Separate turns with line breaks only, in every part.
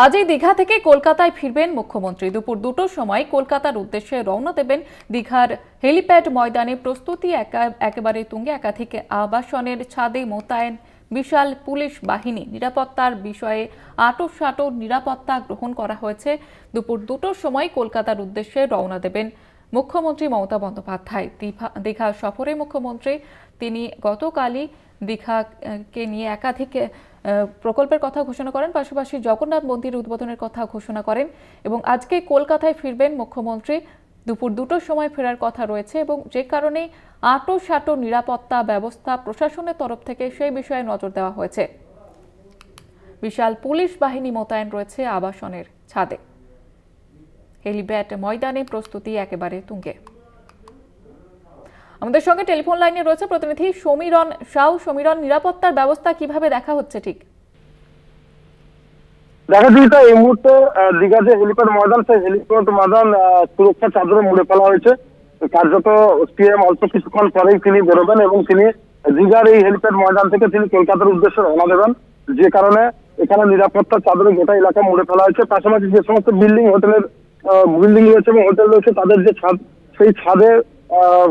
আজই দীঘা থেকে কলকাতায় ফিরবেন মুখ্যমন্ত্রী। দুপুর 2টোর সময় কলকাতার উদ্দেশ্যে রওনা দেবেন। দীঘার হেলিপ্যাড ময়দানে প্রস্তুতি একেবারে তুঙ্গে। একাধিক আবাসনের ছাদে মোতায়েন বিশাল পুলিশ বাহিনী। নিরাপত্তার বিষয়ে আঁটো নিরাপত্তা গ্রহণ করা হয়েছে। দুপুর 2টোর সময় কলকাতার উদ্দেশ্যে রওনা দেবেন মুখ্যমন্ত্রী মমতা বন্দ্যোপাধ্যায়। দীঘা সফরে মুখ্যমন্ত্রী তিনি গতকালই দীঘাকে নিয়ে একাধিক প্রকল্পের কথা ঘোষণা করেন, পাশাপাশি জগন্নাথ মন্দির উদ্বোধনের কথা ঘোষণা করেন এবং আজকে কলকাতায় ফিরবেন মুখ্যমন্ত্রী। দুপুর 2টোর সময় ফেরার কথা রয়েছে এবং যে কারণে আঁটো নিরাপত্তা ব্যবস্থা প্রশাসনের তরফ থেকে সেই বিষয়ে নজর দেওয়া হয়েছে। বিশাল পুলিশ বাহিনী মোতায়েন রয়েছে আবাসনের ছাদে। হেলিপ্যাড ময়দানে প্রস্তুতি একেবারে তুঙ্গে। আমাদের সঙ্গে টেলিফোন লাইনে রয়েছে প্রতিনিধি সমীরণ সাউ। সমীরণ, নিরাপত্তার ব্যবস্থা কিভাবে দেখা হচ্ছে? ঠিক
দেখা দিয়েছে এই মুহূর্তে দীঘা যে হেলিপ্যাড ময়দান, সেই হেলিপ্যাড ময়দান সুরক্ষা চাদরে মুড়ে ফেলা হয়েছে। কার্যত সিএম অল্প কিছুক্ষণ পরেই তিনি বেরোবেন এবং তিনি দীঘার এই হেলিপ্যাড ময়দান থেকে তিনি কলকাতার উদ্দেশ্যে রওনা দেবেন, যে কারণে এখানে নিরাপত্তার চাদরে গোটা এলাকা মুড়ে ফেলা হয়েছে। পাশাপাশি যে সমস্ত হোটেলের বিল্ডিং রয়েছে এবং হোটেল রয়েছে, তাদের যে ছাদ, সেই ছাদে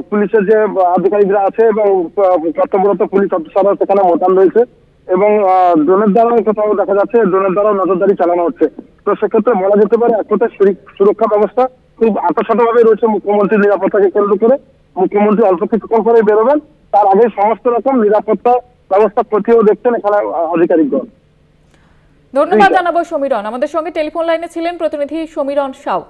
পুলিশের যে আধিকারিকরা আছে এবং কর্তব্যরত পুলিশ অফিসাররা সেখানে মোতায়েন রয়েছে এবং ড্রোনের দ্বারাও কোথাও দেখা যাচ্ছে ড্রোনের দ্বারাও নজরদারি চালানো হচ্ছে। তো সেক্ষেত্রে বলা যেতে পারে এক কথায় সুরক্ষা ব্যবস্থা খুব আঁটাসাঁটাভাবে রয়েছে মুখ্যমন্ত্রীর নিরাপত্তাকে কেন্দ্র করে। মুখ্যমন্ত্রী অল্প কিছুক্ষণ পরে বেরোবেন, তার আগে সমস্ত রকম নিরাপত্তা ব্যবস্থা খতিয়েও দেখছেন এখানে আধিকারিকগণ।
ধন্যবাদ জানাবো সমীরণ। আমাদের সঙ্গে টেলিফোন লাইনে ছিলেন প্রতিনিধি সমীরণ সাউ।